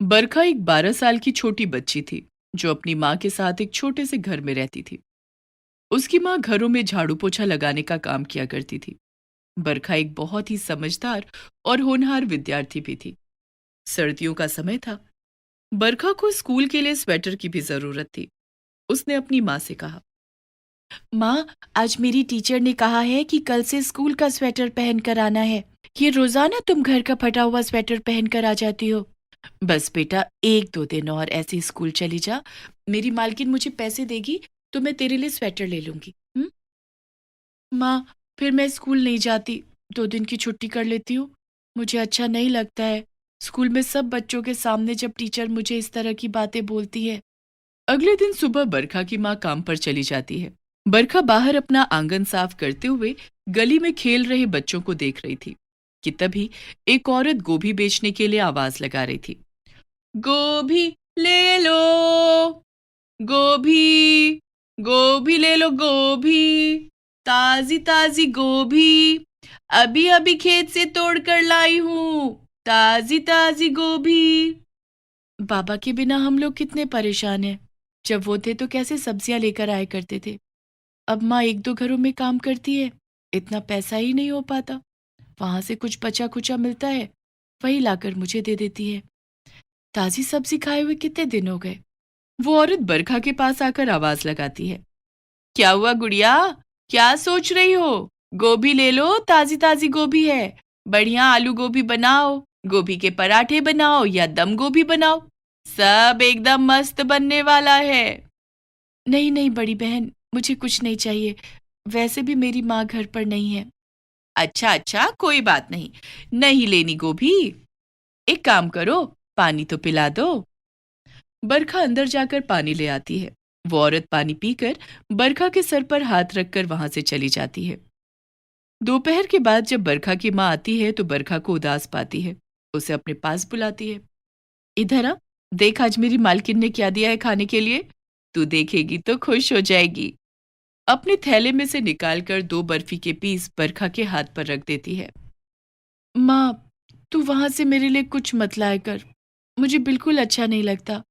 बरखा एक 12 साल की छोटी बच्ची थी जो अपनी माँ के साथ एक छोटे से घर में रहती थी। उसकी माँ घरों में झाड़ू पोछा लगाने का काम किया करती थी। बरखा एक बहुत ही समझदार और होनहार विद्यार्थी भी थी। सर्दियों का समय था। बरखा को स्कूल के लिए स्वेटर की भी जरूरत थी। उसने अपनी माँ से कहा, माँ, आज मेरी टीचर ने कहा है कि कल से स्कूल का स्वेटर पहन कर आना है। ये रोजाना तुम घर का फटा हुआ स्वेटर पहन कर आ जाती हो। बस बेटा, एक दो दिन और ऐसे स्कूल चली जा। मेरी मालकिन मुझे पैसे देगी तो मैं तेरे लिए स्वेटर ले लूंगी। माँ, फिर मैं स्कूल नहीं जाती। 2 दिन की छुट्टी कर लेती हूँ। मुझे अच्छा नहीं लगता है। स्कूल में सब बच्चों के सामने जब टीचर मुझे इस तरह की बातें बोलती है। अगले दिन सुबह बरखा की माँ काम पर चली जाती है। बरखा बाहर अपना आंगन साफ करते हुए गली में खेल रहे बच्चों को देख रही थी कि तभी एक औरत गोभी बेचने के लिए आवाज लगा रही थी, गोभी ले लो, गोभी, गोभी ले लो, गोभी, ताजी ताजी गोभी, अभी अभी खेत से तोड़ कर लाई हूँ, ताजी ताजी गोभी। बाबा के बिना हम लोग कितने परेशान हैं। जब वो थे तो कैसे सब्जियां लेकर आया करते थे। अब माँ एक दो घरों में काम करती है, इतना पैसा ही नहीं हो पाता। वहां से कुछ बचा खुचा मिलता है, वही लाकर मुझे दे देती है। ताजी सब्जी खाए हुए कितने दिन हो गए। वो औरत बरखा के पास आकर आवाज लगाती है, क्या हुआ गुड़िया, क्या सोच रही हो? गोभी ले लो, ताजी ताजी गोभी है। बढ़िया आलू गोभी बनाओ, गोभी के पराठे बनाओ या दम गोभी बनाओ, सब एकदम मस्त बनने वाला है। नहीं नहीं बड़ी बहन, मुझे कुछ नहीं चाहिए। वैसे भी मेरी माँ घर पर नहीं है। अच्छा अच्छा, कोई बात नहीं, नहीं लेनी गोभी। एक काम करो, पानी तो पिला दो। बरखा अंदर जाकर पानी ले आती है। वो औरत पानी पीकर बरखा के सर पर हाथ रखकर वहां से चली जाती है। दोपहर के बाद जब बरखा की माँ आती है तो बरखा को उदास पाती है। उसे अपने पास बुलाती है, इधर आ, देख आज मेरी मालकिन ने क्या दिया है खाने के लिए। तू देखेगी तो खुश हो जाएगी। अपने थैले में से निकालकर 2 बर्फी के पीस बरखा के हाथ पर रख देती है। माँ, तू वहां से मेरे लिए कुछ मत लाया कर। मुझे बिल्कुल अच्छा नहीं लगता।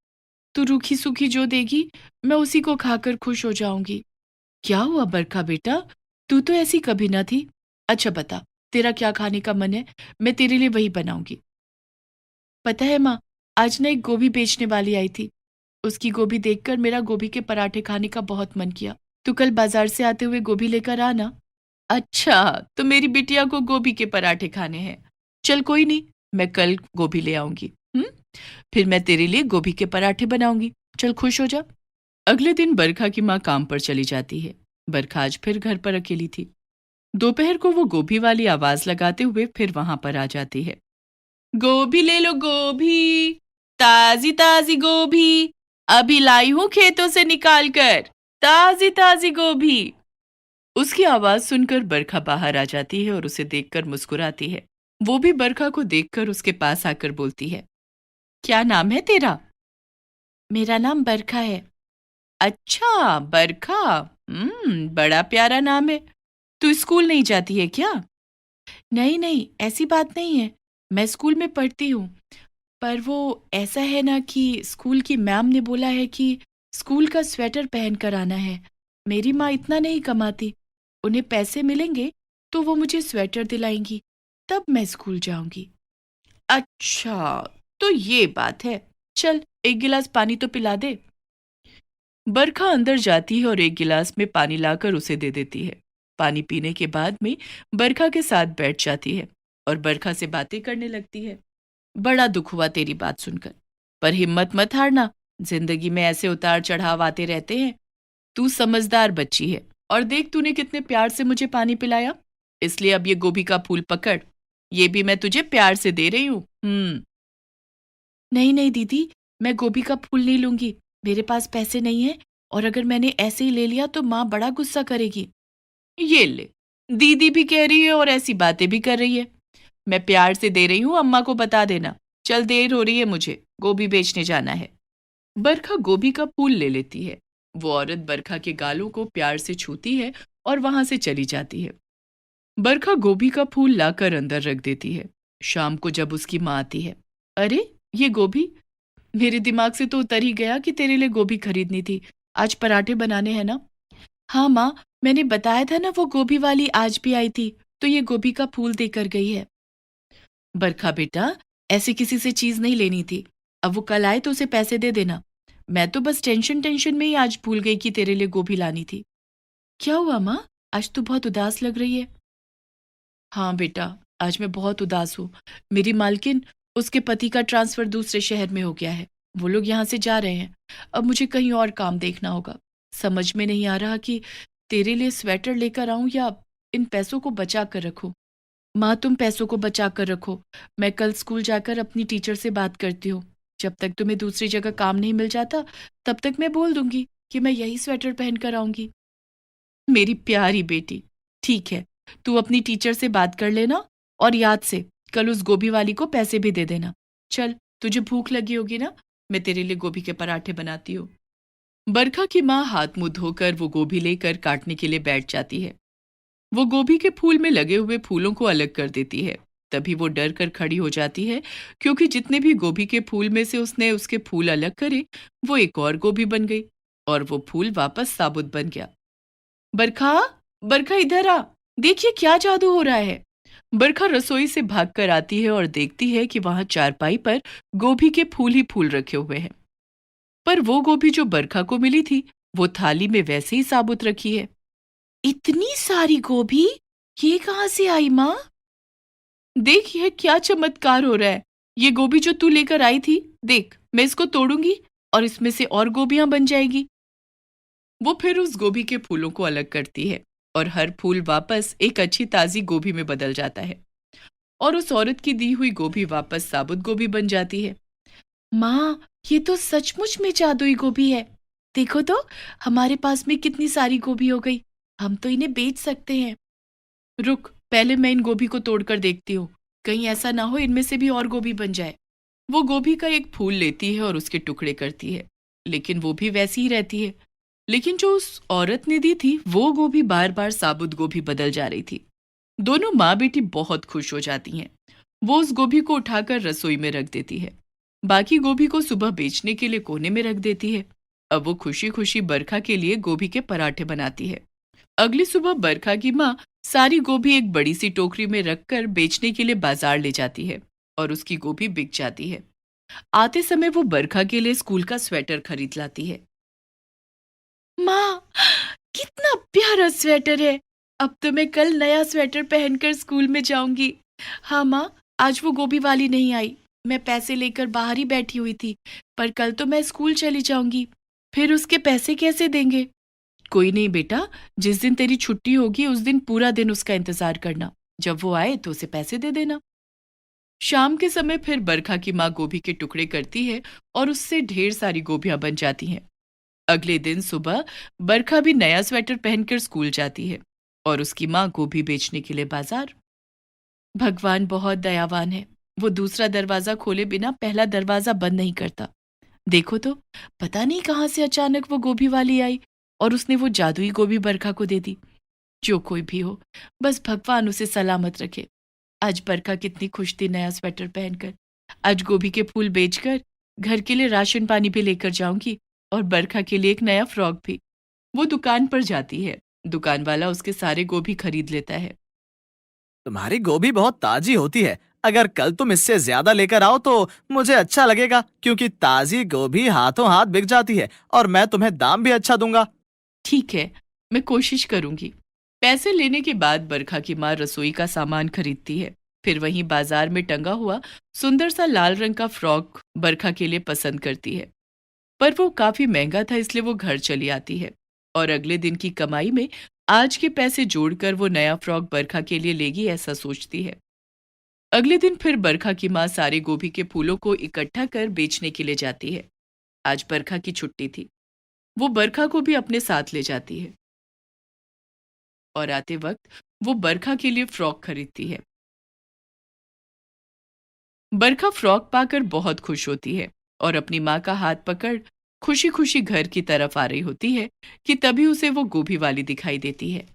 तू रूखी सूखी जो देगी मैं उसी को खाकर खुश हो जाऊंगी। क्या हुआ बरखा बेटा, तू तो ऐसी कभी ना थी। अच्छा बता, तेरा क्या खाने का मन है, मैं तेरे लिए वही बनाऊंगी। पता है माँ, आज ना एक गोभी बेचने वाली आई थी। उसकी गोभी देखकर मेरा गोभी के पराठे खाने का बहुत मन किया। तू कल बाजार से आते हुए गोभी लेकर आना। अच्छा, तो मेरी बिटिया को गोभी के पराठे खाने हैं। चल कोई नहीं, मैं कल गोभी ले आऊंगी। फिर मैं तेरे लिए गोभी के पराठे बनाऊंगी। चल खुश हो जा। अगले दिन बरखा की माँ काम पर चली जाती है। बरखा आज फिर घर पर अकेली थी। दोपहर को वो गोभी वाली आवाज लगाते हुए फिर वहां पर आ जाती है। गोभी ले लो, गोभी, ताजी ताजी गोभी, अभी लाई हूं खेतों से निकाल कर, ताजी ताजी गोभी। उसकी आवाज सुनकर बरखा बाहर आ जाती है और उसे देखकर मुस्कुराती है। वो भी बरखा को देखकर उसके पास आकर बोलती है, क्या नाम है तेरा? मेरा नाम बरखा है। अच्छा बरखा, बड़ा प्यारा नाम है। तू स्कूल नहीं जाती है क्या? नहीं नहीं, ऐसी बात नहीं है। मैं स्कूल में पढ़ती हूँ। पर वो ऐसा है ना कि स्कूल की मैम ने बोला है कि स्कूल का स्वेटर पहन कर आना है। मेरी माँ इतना नहीं कमाती। उन्हें पैसे मिलेंगे तो वो मुझे स्वेटर दिलाएंगी, तब मैं स्कूल जाऊंगी। अच्छा, तो ये बात है। चल एक गिलास पानी तो पिला दे। बरखा अंदर जाती है और एक गिलास में पानी लाकर उसे दे देती है। पानी पीने के बाद में बरखा के साथ बैठ जाती है और बरखा से बातें करने लगती है। बड़ा दुख हुआ तेरी बात सुनकर, पर हिम्मत मत हारना। जिंदगी में ऐसे उतार चढ़ाव आते रहते हैं। तू समझदार बच्ची है और देख तूने कितने प्यार से मुझे पानी पिलाया। इसलिए अब ये गोभी का फूल पकड़, ये भी मैं तुझे प्यार से दे रही हूँ। नहीं नहीं दीदी, मैं गोभी का फूल नहीं लूंगी। मेरे पास पैसे नहीं है, और अगर मैंने ऐसे ही ले लिया तो माँ बड़ा गुस्सा करेगी। ये ले, दीदी भी कह रही है और ऐसी बातें भी कर रही है। मैं प्यार से दे रही हूँ, अम्मा को बता देना। चल देर हो रही है, मुझे गोभी बेचने जाना है। बरखा गोभी का फूल ले लेती है। वो औरत बरखा के गालों को प्यार से छूती है और वहां से चली जाती है। बरखा गोभी का फूल लाकर अंदर रख देती है। शाम को जब उसकी माँ आती है, अरे ये गोभी, मेरे दिमाग से तो उतर ही गया कि तेरे लिए गोभी खरीदनी थी। आज पराठे बनाने हैं ना? हाँ माँ, मैंने बताया था ना वो गोभी वाली आज भी आई थी, तो ये गोभी का फूल देकर गई है। बरखा बेटा, ऐसे किसी से चीज नहीं लेनी थी। अब वो कल आए तो उसे पैसे दे देना। मैं तो बस टेंशन टेंशन में ही आज भूल गई कि तेरे लिए गोभी लानी थी। क्या हुआ माँ? आज तो बहुत उदास लग रही है। हाँ बेटा, आज मैं बहुत उदास हूँ। मेरी मालकिन, उसके पति का ट्रांसफर दूसरे शहर में हो गया है। वो लोग यहाँ से जा रहे हैं। अब मुझे कहीं और काम देखना होगा। समझ में नहीं आ रहा कि तेरे लिए स्वेटर लेकर आऊं या इन पैसों को बचा कर रखूं। माँ, तुम पैसों को बचा कर रखो। मैं कल स्कूल जाकर अपनी टीचर से बात करती हूँ। जब तक तुम्हें दूसरी जगह काम नहीं मिल जाता, तब तक मैं बोल दूंगी कि मैं यही स्वेटर पहन कर आऊंगी। मेरी प्यारी बेटी, ठीक है, तू अपनी टीचर से बात कर लेना और याद से कल उस गोभी वाली को पैसे भी दे देना। चल, तुझे भूख लगी होगी ना, मैं तेरे लिए गोभी के पराठे बनाती हूँ। बरखा की माँ हाथ मुंह धोकर वो गोभी लेकर काटने के लिए बैठ जाती है। वो गोभी के फूल में लगे हुए फूलों को अलग कर देती है। तभी वो डर कर खड़ी हो जाती है, क्योंकि जितने भी गोभी के फूल में से उसने उसके फूल अलग करे, वो एक और गोभी बन गई और वो फूल वापस साबुत बन गया। बरखा, बरखा इधर आ, देखिए क्या जादू हो रहा है। बरखा रसोई से भागकर आती है और देखती है कि वहां चारपाई पर गोभी के फूल ही फूल रखे हुए हैं। पर वो गोभी जो बरखा को मिली थी, वो थाली में वैसे ही साबुत रखी है। इतनी सारी गोभी, ये कहाँ से आई माँ? देख, यह क्या चमत्कार हो रहा है। ये गोभी जो तू लेकर आई थी, देख, मैं इसको तोड़ूंगी और इसमें से और गोभियां बन जाएगी। वो फिर उस गोभी के फूलों को अलग करती है और हर फूल वापस एक अच्छी ताजी गोभी में बदल जाता है और उस औरत की दी हुई गोभी वापस साबुत गोभी बन जाती है। माँ, ये तो सचमुच में जादुई गोभी है। देखो तो, हमारे पास में कितनी सारी गोभी हो गई। हम तो इन्हें बेच सकते हैं। रुक, पहले मैं इन गोभी को तोड़कर देखती हूँ। कहीं ऐसा ना हो इनमें से भी और गोभी बन जाए। वो गोभी का एक फूल लेती है और उसके टुकड़े करती है, लेकिन वो भी वैसी ही रहती है। लेकिन जो उस औरत ने दी थी, वो गोभी बार बार साबुत गोभी बदल जा रही थी। दोनों माँ बेटी बहुत खुश हो जाती हैं। वो उस गोभी को उठाकर रसोई में रख देती है। बाकी गोभी को सुबह बेचने के लिए कोने में रख देती है। अब वो खुशी खुशी बरखा के लिए गोभी के पराठे बनाती है। अगली सुबह बरखा की माँ सारी गोभी एक बड़ी सी टोकरी में रखकर बेचने के लिए बाजार ले जाती है और उसकी गोभी बिक जाती है। आते समय वो बरखा के लिए स्कूल का स्वेटर खरीद लाती है। माँ, कितना प्यारा स्वेटर है। अब तो मैं कल नया स्वेटर पहनकर स्कूल में जाऊंगी। हाँ माँ, आज वो गोभी वाली नहीं आई। मैं पैसे लेकर बाहर ही बैठी हुई थी, पर कल तो मैं स्कूल चली जाऊंगी। फिर उसके पैसे कैसे देंगे? कोई नहीं बेटा, जिस दिन तेरी छुट्टी होगी उस दिन पूरा दिन उसका इंतजार करना। जब वो आए तो उसे पैसे दे देना। शाम के समय फिर बरखा की माँ गोभी के टुकड़े करती है और उससे ढेर सारी गोभियां बन जाती हैं। अगले दिन सुबह बरखा भी नया स्वेटर पहनकर स्कूल जाती है और उसकी माँ गोभी बेचने के लिए बाजार। भगवान बहुत दयावान है। वो दूसरा दरवाजा खोले बिना पहला दरवाजा बंद नहीं करता। देखो तो, पता नहीं कहाँ से अचानक वो गोभी वाली आई और उसने वो जादुई गोभी बरखा को दे दी। जो कोई भी हो, बस भगवान उसे सलामत रखे। आज बरखा कितनी खुश थी नया स्वेटर पहनकर। आज गोभी के फूल बेचकर घर के लिए राशन पानी भी लेकर जाऊंगी और बरखा के लिए एक नया फ्रॉक भी। वो दुकान पर जाती है। दुकान वाला उसके सारे गोभी खरीद लेता है। तुम्हारी गोभी बहुत ताजी होती है। अगर कल तुम इससे ज्यादा लेकर आओ तो मुझे अच्छा लगेगा, क्योंकि ताजी गोभी हाथों हाथ बिक जाती है और मैं तुम्हें दाम भी अच्छा दूंगा। ठीक है, मैं कोशिश करूंगी। पैसे लेने के बाद बरखा की माँ रसोई का सामान खरीदती है। फिर वहीं बाजार में टंगा हुआ सुंदर सा लाल रंग का फ्रॉक बरखा के लिए पसंद करती है, पर वो काफी महंगा था, इसलिए वो घर चली आती है और अगले दिन की कमाई में आज के पैसे जोड़कर वो नया फ्रॉक बरखा के लिए लेगी, ऐसा सोचती है। अगले दिन फिर बरखा की माँ सारे गोभी के फूलों को इकट्ठा कर बेचने के लिए जाती है। आज बरखा की छुट्टी थी। वो बरखा को भी अपने साथ ले जाती है और आते वक्त वो बरखा के लिए फ्रॉक खरीदती है। बरखा फ्रॉक पाकर बहुत खुश होती है और अपनी माँ का हाथ पकड़ खुशी खुशी घर की तरफ आ रही होती है कि तभी उसे वो गोभी वाली दिखाई देती है।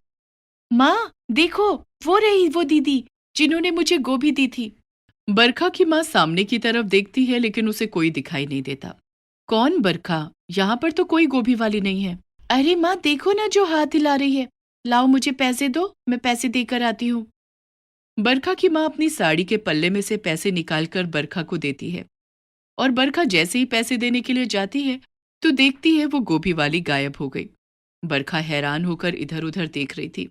माँ, देखो, वो रही वो दीदी जिन्होंने मुझे गोभी दी थी। बरखा की माँ सामने की तरफ देखती है लेकिन उसे कोई दिखाई नहीं देता। कौन बरखा? यहाँ पर तो कोई गोभी वाली नहीं है। अरे माँ देखो ना जो हाथ हिला रही है। लाओ मुझे पैसे दो, मैं पैसे देकर आती हूँ। बरखा की माँ अपनी साड़ी के पल्ले में से पैसे निकालकर बरखा को देती है और बरखा जैसे ही पैसे देने के लिए जाती है तो देखती है वो गोभी वाली गायब हो गई। बरखा हैरान होकर इधर उधर देख रही थी।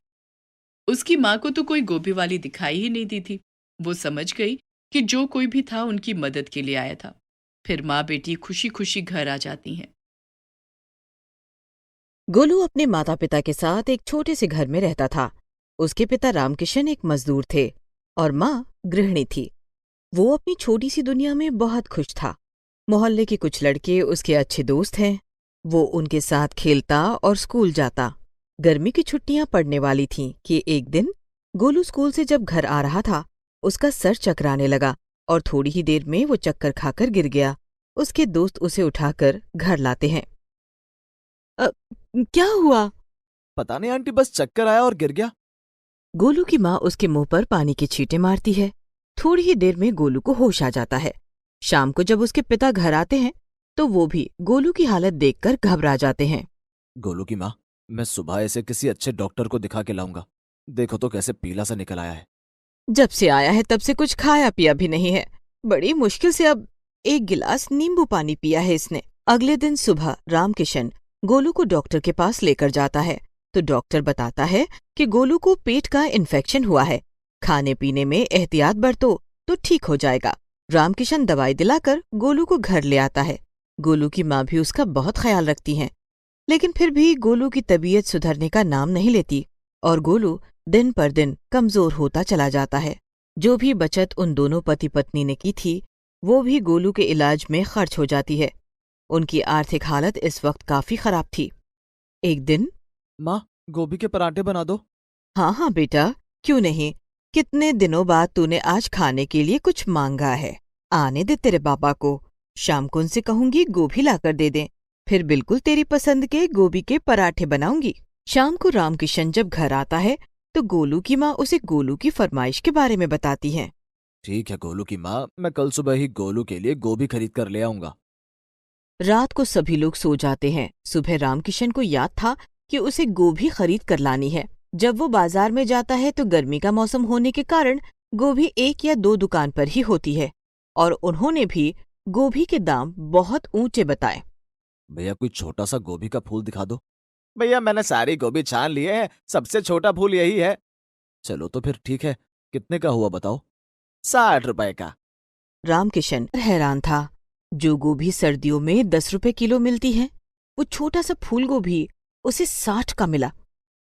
उसकी माँ को तो कोई गोभी वाली दिखाई ही नहीं दी थी। वो समझ गई कि जो कोई भी था उनकी मदद के लिए आया था। फिर माँ बेटी खुशी खुशी घर आ जाती हैं। गोलू अपने माता पिता के साथ एक छोटे से घर में रहता था। उसके पिता रामकिशन एक मजदूर थे और माँ गृहिणी थी। वो अपनी छोटी सी दुनिया में बहुत खुश था। मोहल्ले के कुछ लड़के उसके अच्छे दोस्त हैं। वो उनके साथ खेलता और स्कूल जाता। गर्मी की छुट्टियां पड़ने वाली थीं कि एक दिन गोलू स्कूल से जब घर आ रहा था, उसका सर चकराने लगा और थोड़ी ही देर में वो चक्कर खाकर गिर गया। उसके दोस्त उसे उठाकर घर लाते हैं। क्या हुआ? पता नहीं आंटी, बस चक्कर आया और गिर गया। गोलू की माँ उसके मुंह पर पानी के छींटे मारती है। थोड़ी ही देर में गोलू को होश आ जाता है। शाम को जब उसके पिता घर आते हैं तो वो भी गोलू की हालत देखकर घबरा जाते हैं। गोलू की माँ, मैं सुबह इसे किसी अच्छे डॉक्टर को दिखा के लाऊंगा। देखो तो कैसे पीला सा निकल आया है। जब से आया है तब से कुछ खाया पिया भी नहीं है। बड़ी मुश्किल से अब एक गिलास नींबू पानी पिया है इसने। अगले दिन सुबह रामकिशन गोलू को डॉक्टर के पास लेकर जाता है तो डॉक्टर बताता है कि गोलू को पेट का इन्फेक्शन हुआ है। खाने पीने में एहतियात बरतो तो ठीक हो जाएगा। रामकिशन दवाई दिलाकर गोलू को घर ले आता है। गोलू की माँ भी उसका बहुत ख्याल रखती हैं, लेकिन फिर भी गोलू की तबीयत सुधरने का नाम नहीं लेती और गोलू दिन पर दिन कमजोर होता चला जाता है। जो भी बचत उन दोनों पति पत्नी ने की थी वो भी गोलू के इलाज में खर्च हो जाती है। उनकी आर्थिक हालत इस वक्त काफी खराब थी। एक दिन, माँ, गोभी के पराठे बना दो। हाँ हाँ बेटा, क्यों नहीं। कितने दिनों बाद तूने आज खाने के लिए कुछ मांगा है। आने दे तेरे पापा को। शाम को उनसे कहूंगी गोभी लाकर दे दें, फिर बिल्कुल तेरी पसंद के गोभी के पराठे बनाऊंगी। शाम को रामकिशन जब घर आता है तो गोलू की माँ उसे गोलू की फरमाइश के बारे में बताती है। ठीक है गोलू की माँ, मैं कल सुबह ही गोलू के लिए गोभी खरीद कर ले आऊंगा। रात को सभी लोग सो जाते हैं। सुबह रामकिशन को याद था कि उसे गोभी खरीद कर लानी है। जब वो बाजार में जाता है तो गर्मी का मौसम होने के कारण गोभी एक या दो दुकान पर ही होती है और उन्होंने भी गोभी के दाम बहुत ऊंचे बताए। भैया कोई छोटा सा गोभी का फूल दिखा दो। भैया मैंने सारी गोभी छान लिए है, सबसे छोटा फूल यही है। चलो तो फिर ठीक है, कितने का हुआ बताओ। 60 रुपए का। रामकिशन हैरान था। जो गोभी सर्दियों में 10 रुपए किलो मिलती है, वो छोटा सा फूल गोभी उसे 60 का मिला।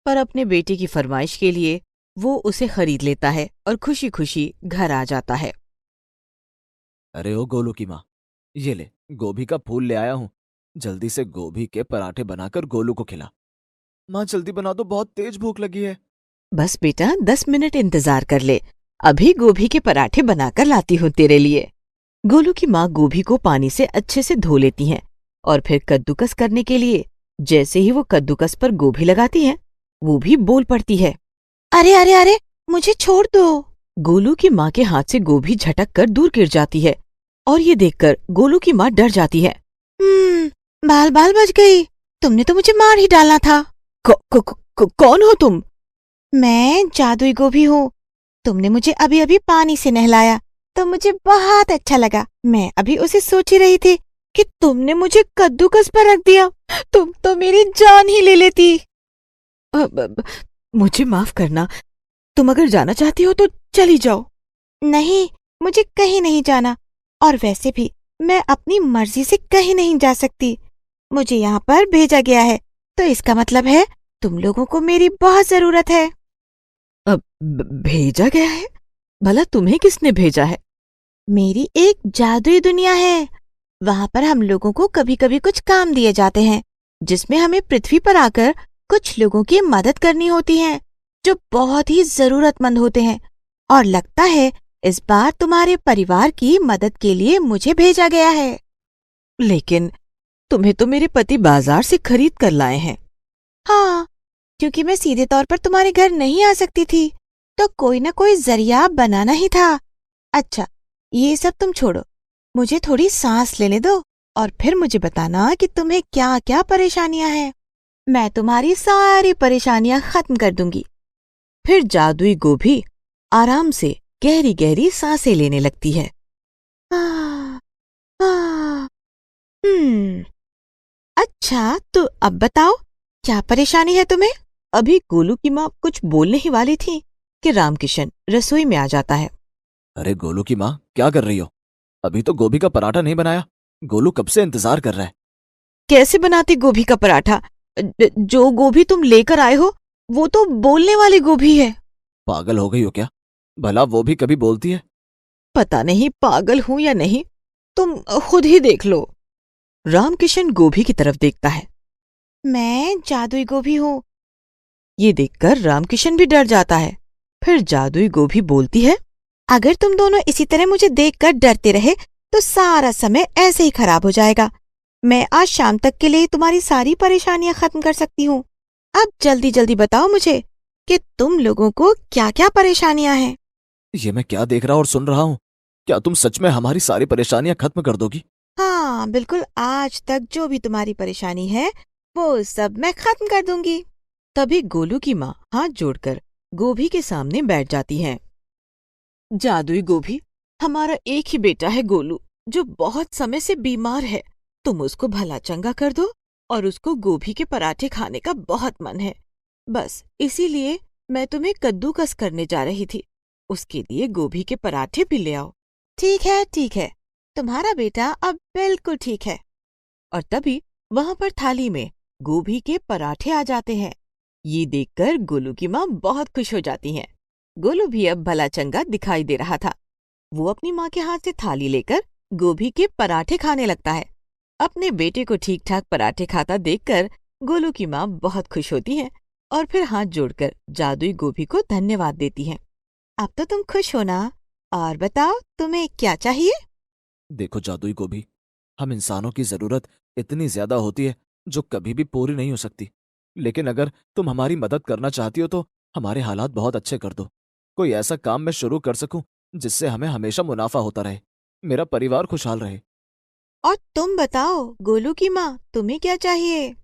पर अपने बेटे की फरमाइश के लिए वो उसे खरीद लेता है और खुशी खुशी घर आ जाता है। अरे ओ गोलू की माँ, ये ले गोभी का फूल ले आया हूँ। जल्दी से गोभी के पराठे बनाकर गोलू को खिला। माँ जल्दी बना दो, बहुत तेज भूख लगी है। बस बेटा 10 मिनट इंतजार कर ले, अभी गोभी के पराठे बनाकर लाती हूँ तेरे लिए। गोलू की माँ गोभी को पानी से अच्छे से धो लेती हैं और फिर कद्दूकस करने के लिए जैसे ही वो कद्दूकस पर गोभी लगाती हैं, वो भी बोल पड़ती है, अरे अरे अरे मुझे छोड़ दो। गोलू की माँ के हाथ से गोभी झटक कर दूर गिर जाती है और ये देखकर गोलू की माँ डर जाती है। बाल बाल बच गई, तुमने तो मुझे मार ही डालना था। कौन हो तुम? मैं जादुई गोभी हूँ। तुमने मुझे अभी अभी पानी से नहलाया तो मुझे बहुत अच्छा लगा। मैं अभी उसे सोच ही रही थी कि तुमने मुझे कद्दूकस पर रख दिया। तुम तो मेरी जान ही ले लेती। मुझे माफ करना, तुम अगर जाना चाहती हो तो चली जाओ। नहीं, मुझे कहीं नहीं जाना, और वैसे भी मैं अपनी मर्जी से कहीं नहीं जा सकती। मुझे यहाँ पर भेजा गया है तो इसका मतलब है तुम लोगों को मेरी बहुत जरूरत है। अब भेजा गया है? भला तुम्हें किसने भेजा है? मेरी एक जादुई दुनिया है। वहां पर हम लोगों को कभी कभी कुछ काम दिए जाते हैं जिसमें हमें पृथ्वी पर आकर कुछ लोगों की मदद करनी होती है जो बहुत ही जरूरतमंद होते हैं, और लगता है इस बार तुम्हारे परिवार की मदद के लिए मुझे भेजा गया है। लेकिन तुम्हें तो मेरे पति बाजार से खरीद कर लाए हैं। हाँ, क्योंकि मैं सीधे तौर पर तुम्हारे घर नहीं आ सकती थी तो कोई न कोई जरिया बनाना ही था। अच्छा, ये सब तुम छोड़ो, मुझे थोड़ी सांस लेने दो और फिर मुझे बताना कि तुम्हें क्या क्या परेशानियां हैं। मैं तुम्हारी सारी परेशानियां खत्म कर दूंगी। फिर जादुई गोभी आराम से गहरी गहरी सांसें लेने लगती है। आह, आह, अच्छा, तो अब बताओ क्या परेशानी है तुम्हें? अभी गोलू की माँ कुछ बोलने ही वाली थी कि रामकिशन रसोई में आ जाता है। अरे गोलू की माँ, क्या कर रही हो? अभी तो गोभी का पराठा नहीं बनाया। गोलू कब से इंतजार कर रहा है। कैसे बनाती गोभी का पराठा? जो गोभी तुम लेकर आए हो वो तो बोलने वाली गोभी है। पागल हो गई हो क्या? भला वो भी कभी बोलती है? पता नहीं पागल हूं या नहीं, तुम खुद ही देख लो। रामकिशन गोभी की तरफ देखता है। मैं जादुई गोभी हूँ। ये देखकर रामकिशन भी डर जाता है। फिर जादुई गोभी बोलती है, अगर तुम दोनों इसी तरह मुझे देखकर डरते रहे तो सारा समय ऐसे ही खराब हो जाएगा। मैं आज शाम तक के लिए तुम्हारी सारी परेशानियां खत्म कर सकती हूँ। अब जल्दी जल्दी बताओ मुझे कि तुम लोगों को क्या क्या परेशानियां हैं। ये मैं क्या देख रहा और सुन रहा हूँ? क्या तुम सच में हमारी सारी परेशानियां खत्म कर दोगी? हाँ बिल्कुल, आज तक जो भी तुम्हारी परेशानी है वो सब मैं खत्म कर दूंगी। तभी गोलू की माँ हाथ जोड़कर गोभी के सामने बैठ जाती है। जादुई गोभी, हमारा एक ही बेटा है गोलू, जो बहुत समय से बीमार है। तुम उसको भला चंगा कर दो और उसको गोभी के पराठे खाने का बहुत मन है। बस इसीलिए मैं तुम्हें कद्दूकस करने जा रही थी। उसके लिए गोभी के पराठे भी ले आओ। ठीक है, तुम्हारा बेटा अब बिल्कुल ठीक है। और तभी वहां पर थाली में गोभी के पराठे आ जाते हैं। ये देखकर गोलू की माँ बहुत खुश हो जाती हैं। गोलू भी अब भला चंगा दिखाई दे रहा था। वो अपनी माँ के हाथ से थाली लेकर गोभी के पराठे खाने लगता है। अपने बेटे को ठीक ठाक पराठे खाता देखकर गोलू की माँ बहुत खुश होती है और फिर हाथ जोड़कर जादुई गोभी को धन्यवाद देती है। अब तो तुम खुश हो ना? और बताओ तुम्हें क्या चाहिए? देखो जादुई गोभी, हम इंसानों की जरूरत इतनी ज्यादा होती है जो कभी भी पूरी नहीं हो सकती। लेकिन अगर तुम हमारी मदद करना चाहती हो तो हमारे हालात बहुत अच्छे कर दो। कोई ऐसा काम मैं शुरू कर सकूं जिससे हमें हमेशा मुनाफा होता रहे, मेरा परिवार खुशहाल रहे। और तुम बताओ गोलू की माँ, तुम्हें क्या चाहिए?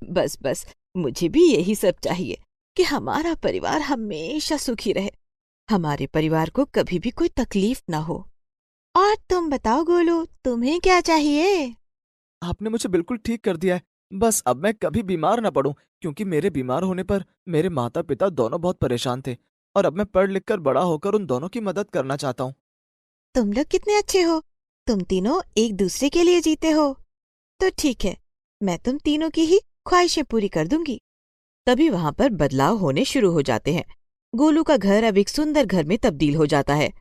बस मुझे भी यही सब चाहिए कि हमारा परिवार हमेशा सुखी रहे, हमारे परिवार को कभी भी कोई तकलीफ ना हो। और तुम बताओ गोलू, तुम्हें क्या चाहिए? आपने मुझे बिल्कुल ठीक कर दिया है। बस अब मैं कभी बीमार ना पड़ूं, क्योंकि मेरे बीमार होने पर मेरे माता पिता दोनों बहुत परेशान थे और अब मैं पढ़ लिख कर बड़ा होकर उन दोनों की मदद करना चाहता हूँ। तुम लोग कितने अच्छे हो, तुम तीनों एक दूसरे के लिए जीते हो। तो ठीक है, मैं तुम तीनों की ही ख्वाहिशें पूरी कर दूंगी। तभी वहां पर बदलाव होने शुरू हो जाते हैं। गोलू का घर अब एक सुंदर घर में तब्दील हो जाता है।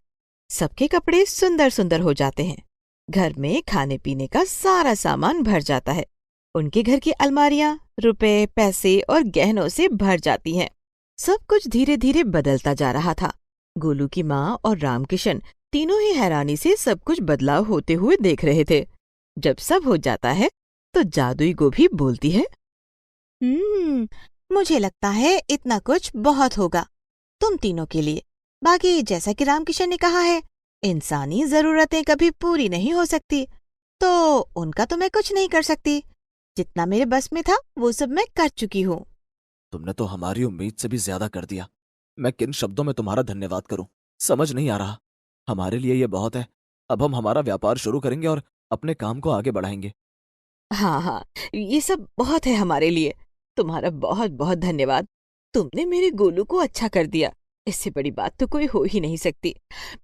सबके कपड़े सुंदर सुंदर हो जाते हैं। घर में खाने पीने का सारा सामान भर जाता है। उनके घर की अलमारियां रुपए, पैसे और गहनों से भर जाती हैं। सब कुछ धीरे धीरे बदलता जा रहा था। गोलू की माँ और रामकिशन तीनों ही हैरानी से सब कुछ बदलाव होते हुए देख रहे थे। जब सब हो जाता है तो जादुई गोभी बोलती है, मुझे लगता है इतना कुछ बहुत होगा तुम तीनों के लिए। बाकी जैसा कि रामकिशन ने कहा है, इंसानी जरूरतें कभी पूरी नहीं हो सकती, तो उनका तो मैं कुछ नहीं कर सकती। जितना मेरे बस में था वो सब मैं कर चुकी हूँ। तुमने तो हमारी उम्मीद से भी ज्यादा कर दिया। मैं किन शब्दों में तुम्हारा धन्यवाद करूं, समझ नहीं आ रहा। हमारे लिए ये बहुत है। अब हम हमारा व्यापार शुरू करेंगे और अपने काम को आगे बढ़ाएंगे। हाँ, ये सब बहुत है हमारे लिए। तुम्हारा बहुत बहुत धन्यवाद। तुमने मेरे गोलू को अच्छा कर दिया, इससे बड़ी बात तो कोई हो ही नहीं सकती।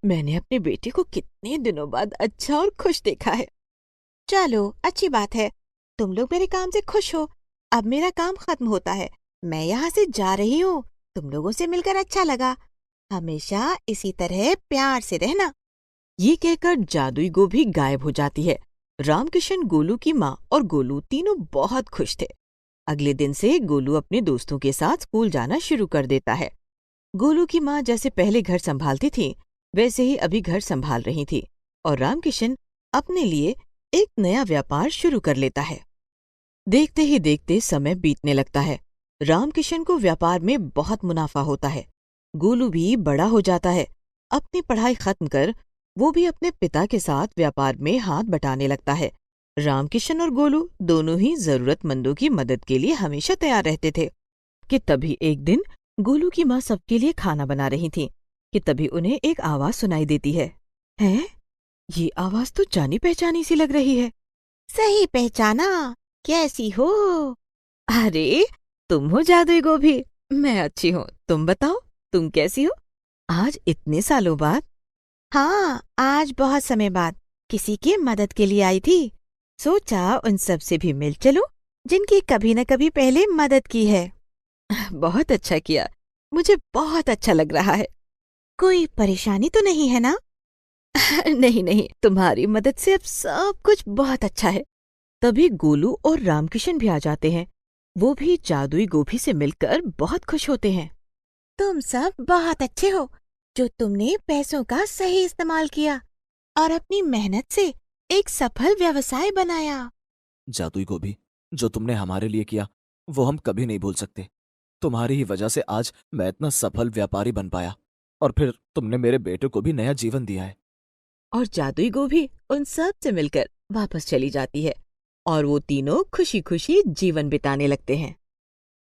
मैंने अपने बेटे को कितने दिनों बाद अच्छा और खुश देखा है। चलो अच्छी बात है, तुम लोग मेरे काम से खुश हो। अब मेरा काम खत्म होता है, मैं यहाँ से जा रही हूँ। तुम लोगों से मिलकर अच्छा लगा। हमेशा इसी तरह प्यार से रहना। ये कहकर जादुई गोभी गायब हो जाती है। रामकिशन, गोलू की माँ और गोलू तीनों बहुत खुश थे। अगले दिन से गोलू अपने दोस्तों के साथ स्कूल जाना शुरू कर देता है। गोलू की माँ जैसे पहले घर संभालती थी वैसे ही अभी घर संभाल रही थी और रामकिशन अपने लिए एक नया व्यापार शुरू कर लेता है। देखते ही देखते समय बीतने लगता है। रामकिशन को व्यापार में बहुत मुनाफा होता है। गोलू भी बड़ा हो जाता है। अपनी पढ़ाई खत्म कर वो भी अपने पिता के साथ व्यापार में हाथ बटाने लगता है। रामकिशन और गोलू दोनों ही जरूरतमंदों की मदद के लिए हमेशा तैयार रहते थे। कि तभी एक दिन गोलू की माँ सबके लिए खाना बना रही थी कि तभी उन्हें एक आवाज सुनाई देती है। हैं? ये आवाज तो जानी पहचानी सी लग रही है। सही पहचाना, कैसी हो? अरे, तुम हो जादुई गोभी। मैं अच्छी हूँ, तुम बताओ, तुम कैसी हो? आज इतने सालों बाद? हाँ, आज बहुत समय बाद किसी की मदद के लिए आई थी। सोचा उन सब से भी मिल चलो जिनकी कभी न कभी पहले मदद की है। बहुत अच्छा किया, मुझे बहुत अच्छा लग रहा है। कोई परेशानी तो नहीं है ना? नहीं नहीं, तुम्हारी मदद से अब सब कुछ बहुत अच्छा है। तभी गोलू और रामकिशन भी आ जाते हैं। वो भी जादुई गोभी से मिलकर बहुत खुश होते हैं। तुम सब बहुत अच्छे हो जो तुमने पैसों का सही इस्तेमाल किया और अपनी मेहनत से एक सफल व्यवसाय बनाया। जादुई गोभी, जो तुमने हमारे लिए किया वो हम कभी नहीं भूल सकते। तुम्हारी ही वजह से आज मैं इतना सफल व्यापारी बन पाया, और फिर तुमने मेरे बेटे को भी नया जीवन दिया है। और जादुई गोभी उन सब से मिलकर वापस चली जाती है और वो तीनों खुशी खुशी जीवन बिताने लगते हैं।